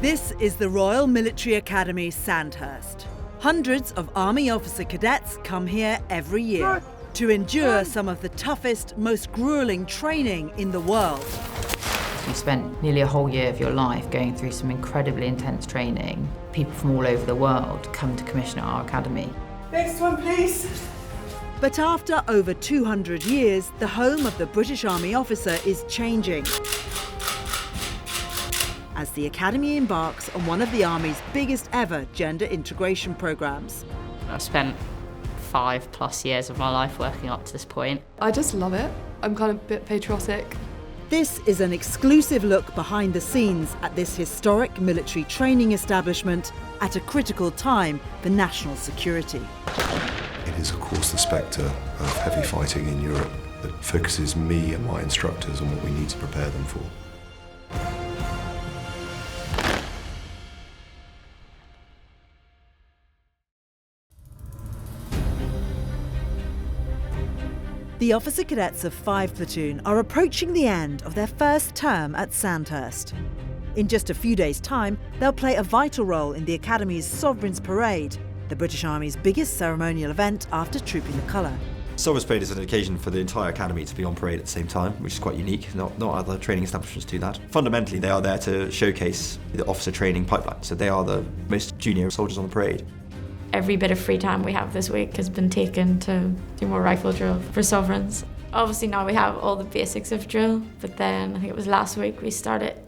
This is the Royal Military Academy Sandhurst. Hundreds of Army officer cadets come here every year to endure some of the toughest, most gruelling training in the world. You spent nearly a whole year of your life going through some incredibly intense training. People from all over the world come to commission at our academy. Next one, please. But after over 200 years, the home of the British Army officer is changing, as the Academy embarks on one of the Army's biggest ever gender integration programmes. I've spent 5+ years of my life working up to this point. I just love it. I'm kind of a bit patriotic. This is an exclusive look behind the scenes at this historic military training establishment at a critical time for national security. It is, of course, the spectre of heavy fighting in Europe that focuses me and my instructors on what we need to prepare them for. The officer cadets of 5 Platoon are approaching the end of their first term at Sandhurst. In just a few days' time, they'll play a vital role in the Academy's Sovereign's Parade, the British Army's biggest ceremonial event after trooping the colour. Sovereign's Parade is an occasion for the entire Academy to be on parade at the same time, which is quite unique. Not other training establishments do that. Fundamentally, they are there to showcase the officer training pipeline, so they are the most junior soldiers on the parade. Every bit of free time we have this week has been taken to do more rifle drill for Sovereigns. Obviously now we have all the basics of drill, but then I think it was last week we started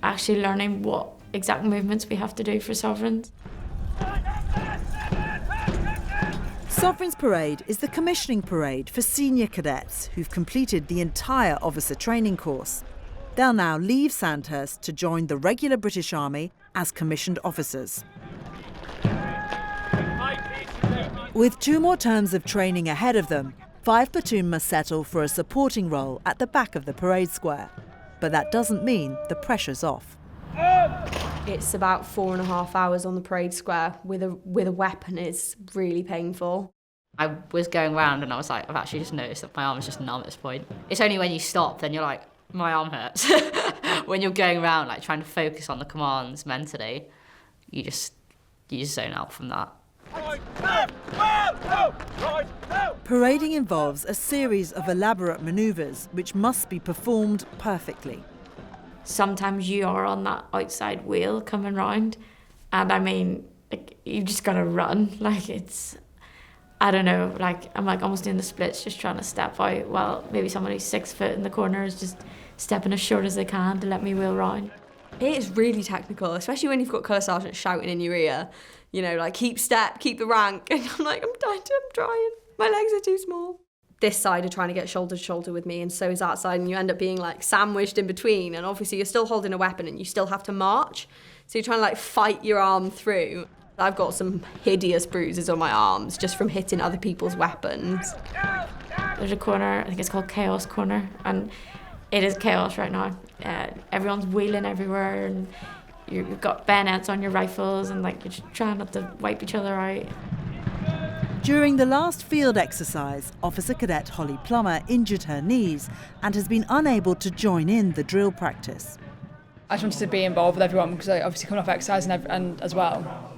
actually learning what exact movements we have to do for Sovereigns. Sovereign's Parade is the commissioning parade for senior cadets who've completed the entire officer training course. They'll now leave Sandhurst to join the regular British Army as commissioned officers. With 2 more terms of training ahead of them, 5 Platoon must settle for a supporting role at the back of the parade square. But that doesn't mean the pressure's off. It's about 4.5 hours on the parade square with a weapon. It's really painful. I was going around and I was like, I've actually just noticed that my arm is just numb at this point. It's only when you stop, then you're like, my arm hurts. When you're going around like trying to focus on the commands mentally, you just zone out from that. Parading involves a series of elaborate manoeuvres which must be performed perfectly. Sometimes you are on that outside wheel coming round, and I mean, like, you just gotta run. Like it's, I don't know, like I'm like almost doing the splits, just trying to step out while maybe someone who's 6 foot in the corner is just stepping as short as they can to let me wheel round. It is really technical, especially when you've got colour sergeants shouting in your ear, you know, like keep step, keep the rank. And I'm like, I'm trying. My legs are too small. This side are trying to get shoulder to shoulder with me, and so is that side, and you end up being like sandwiched in between, and obviously you're still holding a weapon and you still have to march. So you're trying to like fight your arm through. I've got some hideous bruises on my arms just from hitting other people's weapons. There's a corner, I think it's called Chaos Corner, and it is chaos right now. Everyone's wheeling everywhere, and you've got bayonets on your rifles, and like you're just trying not to wipe each other out. During the last field exercise, Officer Cadet Holly Plummer injured her knees and has been unable to join in the drill practice. I just wanted to be involved with everyone because I obviously coming off exercise and as well.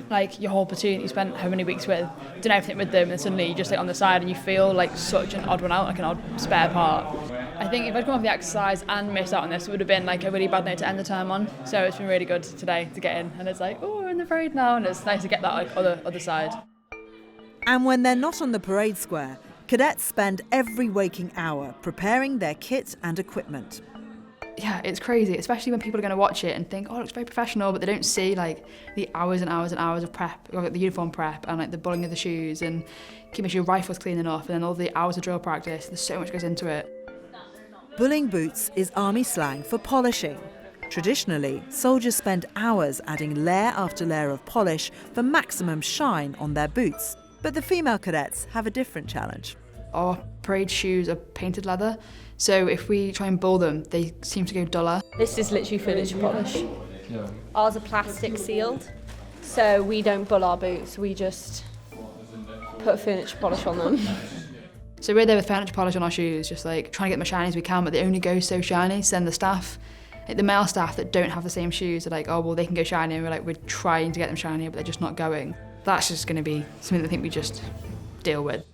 Like your whole platoon you spent how many weeks with, doing everything with them, and suddenly you're just like on the side and you feel like such an odd one out, like an odd spare part. I think if I'd come off the exercise and missed out on this, it would have been like a really bad note to end the term on. So it's been really good today to get in, and it's like, oh, we're in the parade now, and it's nice to get that like other side. And when they're not on the parade square, cadets spend every waking hour preparing their kit and equipment. Yeah, it's crazy, especially when people are going to watch it and think, oh, it looks very professional, but they don't see like the hours and hours and hours of prep, like the uniform prep and like the bulling of the shoes and keeping sure your rifle's clean enough, and then all the hours of drill practice. There's so much goes into it. Bulling boots is army slang for polishing. Traditionally, soldiers spend hours adding layer after layer of polish for maximum shine on their boots. But the female cadets have a different challenge. Our parade shoes are painted leather, so if we try and bull them, they seem to go duller. This is literally finish polish. Ours are plastic sealed, so we don't bull our boots, we just put finish polish on them. So we're there with furniture polish on our shoes, just like trying to get them as shiny as we can, but they only go so shiny, so then the staff Like the male staff that don't have the same shoes are like, oh, well, they can go shiny, and we're trying to get them shinier, but they're just not going. That's just going to be something that I think we just deal with.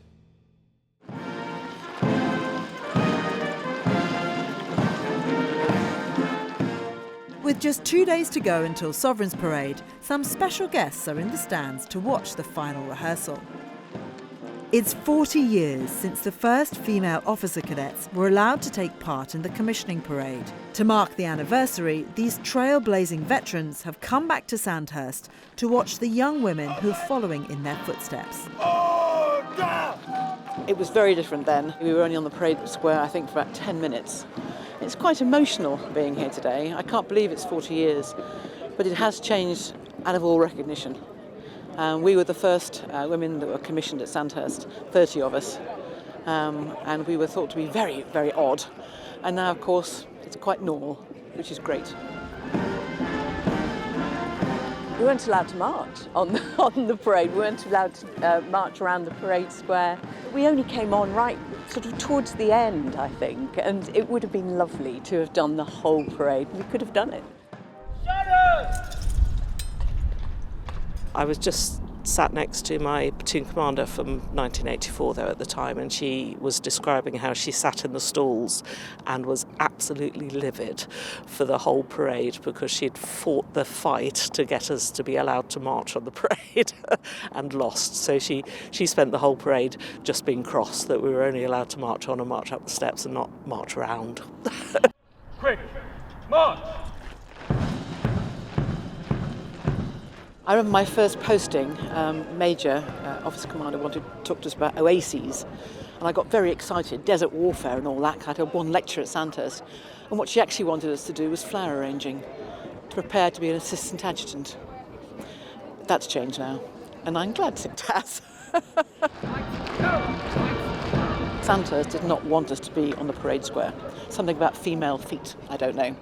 With just 2 days to go until Sovereign's Parade, some special guests are in the stands to watch the final rehearsal. It's 40 years since the first female officer cadets were allowed to take part in the commissioning parade. To mark the anniversary, these trailblazing veterans have come back to Sandhurst to watch the young women who are following in their footsteps. It was very different then. We were only on the parade square, I think, for about 10 minutes. It's quite emotional being here today. I can't believe it's 40 years, but it has changed out of all recognition. We were the first women that were commissioned at Sandhurst, 30 of us, and we were thought to be very, very odd. And now, of course, it's quite normal, which is great. We weren't allowed to march on the parade. We weren't allowed to march around the parade square. We only came on right sort of towards the end, I think, and it would have been lovely to have done the whole parade. We could have done it. I was just sat next to my platoon commander from 1984 there at the time, and she was describing how she sat in the stalls and was absolutely livid for the whole parade because she'd fought the fight to get us to be allowed to march on the parade and lost. So she spent the whole parade just being cross that we were only allowed to march on and march up the steps and not march around. Quick, march! I remember my first posting, Major Officer Commander talked to us about oases, and I got very excited, desert warfare and all that. I had one lecture at Sandhurst, and what she actually wanted us to do was flower arranging, to prepare to be an assistant adjutant. That's changed now, and I'm glad it has. Sandhurst did not want us to be on the parade square. Something about female feet, I don't know.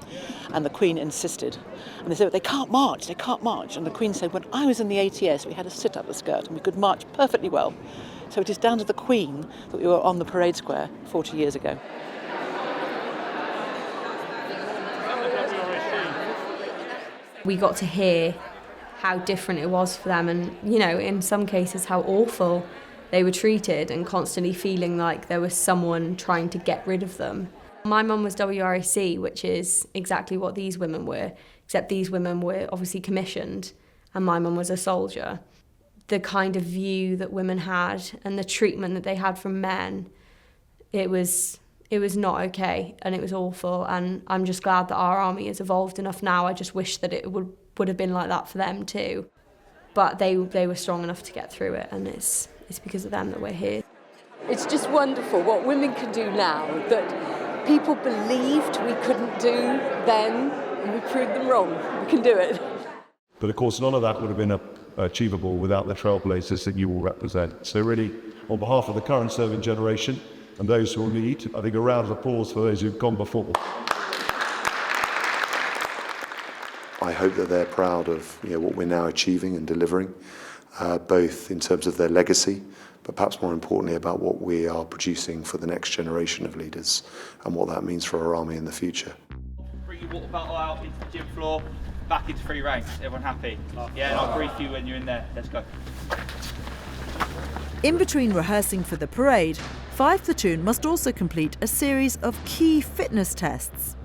And the Queen insisted. And they said, they can't march. And the Queen said, when I was in the ATS, we had to sit up the skirt and we could march perfectly well. So it is down to the Queen that we were on the parade square 40 years ago. We got to hear how different it was for them and, you know, in some cases how awful they were treated and constantly feeling like there was someone trying to get rid of them. My mum was WRAC, which is exactly what these women were, except these women were obviously commissioned and my mum was a soldier. The kind of view that women had and the treatment that they had from men, it was not okay and it was awful, and I'm just glad that our army has evolved enough now. I just wish that it would have been like that for them too. But they were strong enough to get through it, and it's because of them that we're here. It's just wonderful what women can do now that people believed we couldn't do then, and we proved them wrong. We can do it. But of course, none of that would have been achievable without the trailblazers that you all represent. So really, on behalf of the current serving generation and those who will lead, I think a round of applause for those who've gone before. I hope that they're proud of what we're now achieving and delivering, both in terms of their legacy, but perhaps more importantly about what we are producing for the next generation of leaders and what that means for our army in the future. Bring your water bottle out into the gym floor, back into free ranks. Everyone happy? Yeah, and I'll brief you when you're in there. Let's go. In between rehearsing for the parade, 5 Platoon must also complete a series of key fitness tests.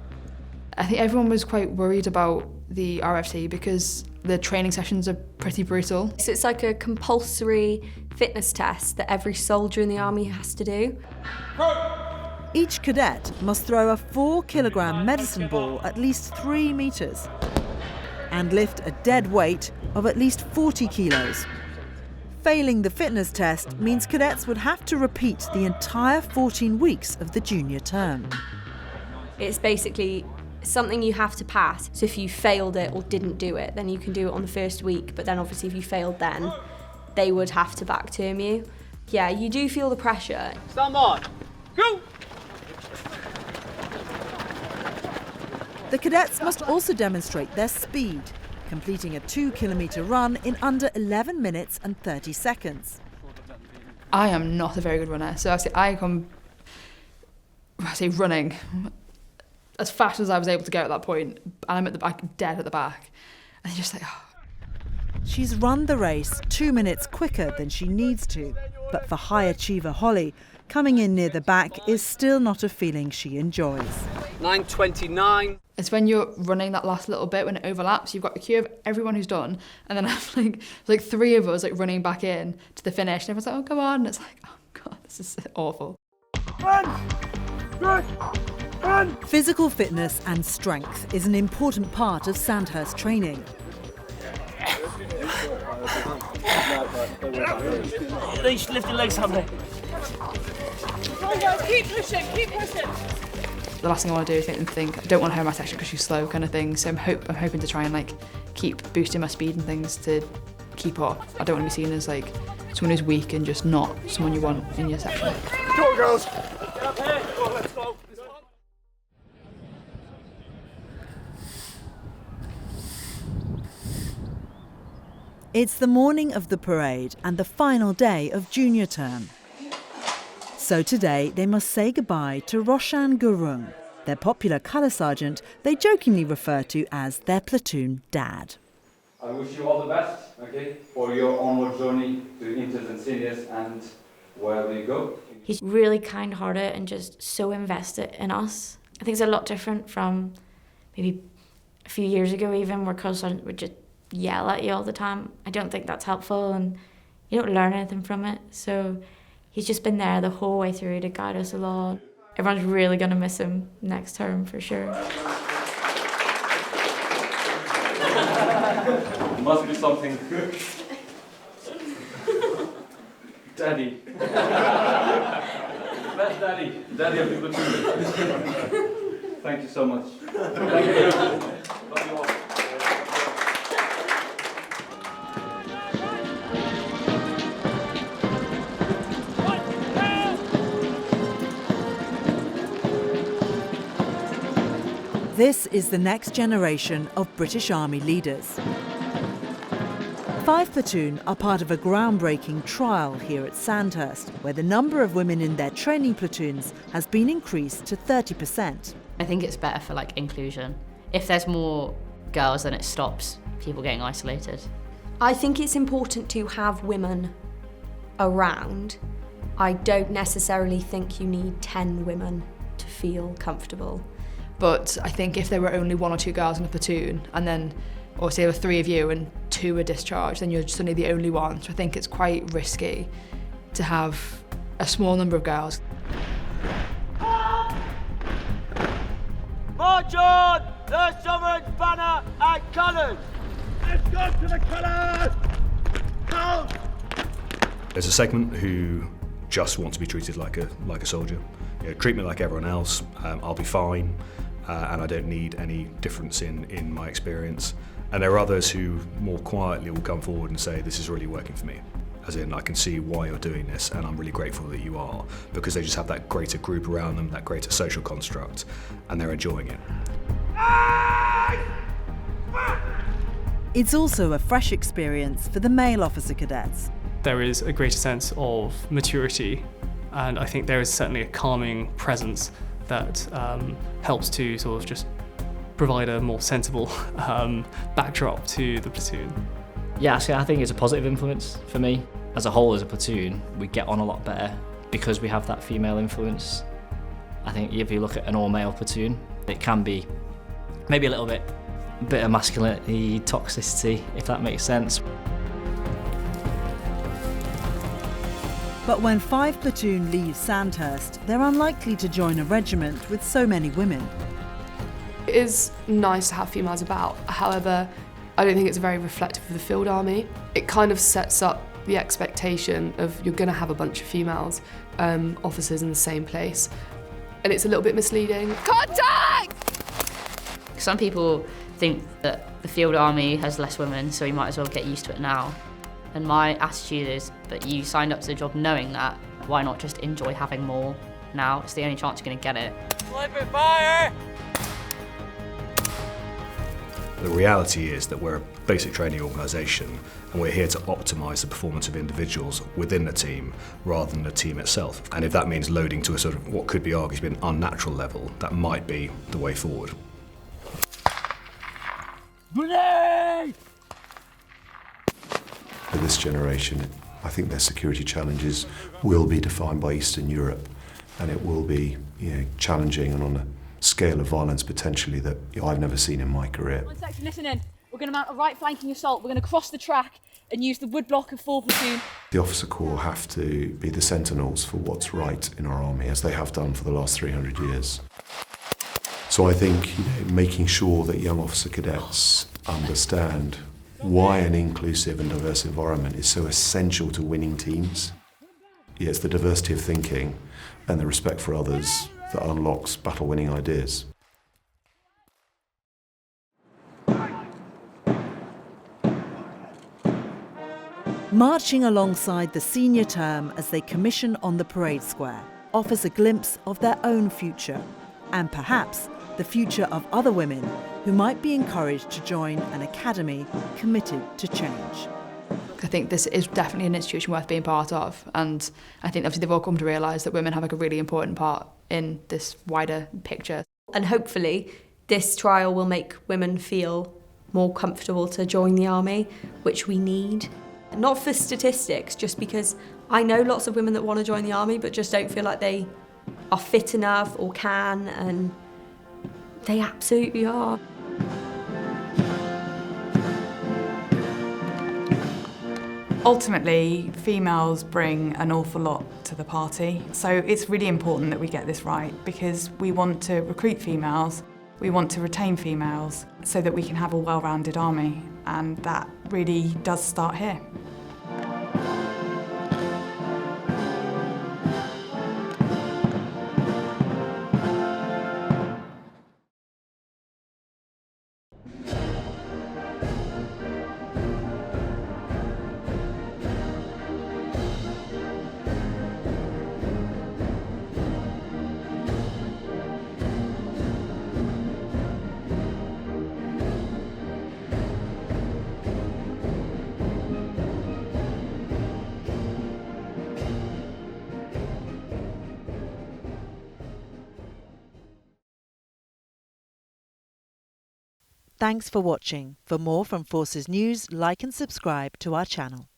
I think everyone was quite worried about the RFT because the training sessions are pretty brutal. So it's like a compulsory fitness test that every soldier in the army has to do. Each cadet must throw a 4-kilogram medicine ball at least 3 meters and lift a dead weight of at least 40 kilos. Failing the fitness test means cadets would have to repeat the entire 14 weeks of the junior term. It's basically something you have to pass. So if you failed it or didn't do it, then you can do it on the first week. But then obviously if you failed then, they would have to back term you. Yeah, you do feel the pressure. Stand by. Go! The cadets must also demonstrate their speed, completing a 2-kilometre run in under 11 minutes and 30 seconds. I am not a very good runner, so I say running. as fast as I was able to go at that point, and I'm at the back, dead at the back. And you're just like, oh. She's run the race 2 minutes quicker than she needs to, but for high achiever Holly, coming in near the back is still not a feeling she enjoys. 9:29. It's when you're running that last little bit, when it overlaps, you've got a queue of everyone who's done, and then I have like 3 of us like running back in to the finish, and everyone's like, oh, go on, and it's like, oh God, this is awful. Run! Run! Run! Physical fitness and strength is an important part of Sandhurst training. They should lift your legs up there. Keep pushing, keep pushing. The last thing I want to do is think I don't want her in my section because she's slow kind of thing, so I'm hoping to try and like keep boosting my speed and things to keep up. I don't want to be seen as like someone who's weak and just not someone you want in your section. Come on, girls! Get up here! Come on, let's go! It's the morning of the parade and the final day of junior term. So today they must say goodbye to Roshan Gurung, their popular colour sergeant they jokingly refer to as their platoon dad. I wish you all the best, okay, for your onward journey to inters and seniors and wherever you go. He's really kind-hearted and just so invested in us. I think it's a lot different from maybe a few years ago even, where colour sergeants would just yell at you all the time. I don't think that's helpful, and you don't learn anything from it. So he's just been there the whole way through to guide us along. Everyone's really going to miss him next term for sure. It must be something. Daddy. Best daddy. Daddy of the platoon. Thank you so much. Thank you. Love you all. This is the next generation of British Army leaders. 5 Platoon are part of a groundbreaking trial here at Sandhurst, where the number of women in their training platoons has been increased to 30%. I think it's better for like inclusion. If there's more girls, then it stops people getting isolated. I think it's important to have women around. I don't necessarily think you need 10 women to feel comfortable. But I think if there were only 1 or 2 girls in a platoon, and then, or say there were 3 of you and 2 were discharged, then you're suddenly the only one. So I think it's quite risky to have a small number of girls. March on! The Sovereign's banner and colours! Let's go to the colours! Out! There's a segment who just want to be treated like a soldier. You know, treat me like everyone else, I'll be fine, and I don't need any difference in my experience. And there are others who more quietly will come forward and say, this is really working for me. As in, I can see why you're doing this, and I'm really grateful that you are, because they just have that greater group around them, that greater social construct, and they're enjoying it. It's also a fresh experience for the male officer cadets. There is a greater sense of maturity, and I think there is certainly a calming presence that helps to sort of just provide a more sensible backdrop to the platoon. Yeah, so I think it's a positive influence for me. As a whole, as a platoon, we get on a lot better because we have that female influence. I think if you look at an all-male platoon, it can be maybe a little bit of masculinity, toxicity, if that makes sense. But when 5 Platoon leaves Sandhurst, they're unlikely to join a regiment with so many women. It is nice to have females about, however, I don't think it's very reflective of the field army. It kind of sets up the expectation of you're going to have a bunch of females officers in the same place, and it's a little bit misleading. Contact! Some people think that the field army has less women, so you might as well get used to it now. And my attitude is that you signed up to the job knowing that, why not just enjoy having more now? It's the only chance you're going to get it. Flip it, fire! The reality is that we're a basic training organisation and we're here to optimise the performance of individuals within the team rather than the team itself. And if that means loading to a sort of what could be argued to be an unnatural level, that might be the way forward. For this generation, I think their security challenges will be defined by Eastern Europe, and it will be challenging and on a scale of violence potentially that I've never seen in my career. One section, listen in. We're going to mount a right flanking assault. We're going to cross the track and use the wood block of 4 platoon. The officer corps have to be the sentinels for what's right in our army, as they have done for the last 300 years. So I think making sure that young officer cadets understand why an inclusive and diverse environment is so essential to winning teams. It's the diversity of thinking and the respect for others that unlocks battle-winning ideas. Marching alongside the senior term as they commission on the parade square offers a glimpse of their own future, and perhaps the future of other women who might be encouraged to join an academy committed to change. I think this is definitely an institution worth being part of, and I think obviously they've all come to realise that women have a really important part in this wider picture. And hopefully this trial will make women feel more comfortable to join the army, which we need. Not for statistics, just because I know lots of women that want to join the army but just don't feel like they are fit enough or can, and they absolutely are. Ultimately, females bring an awful lot to the party, so it's really important that we get this right, because we want to recruit females, we want to retain females, so that we can have a well-rounded army, and that really does start here. Thanks for watching. For more from Forces News, like and subscribe to our channel.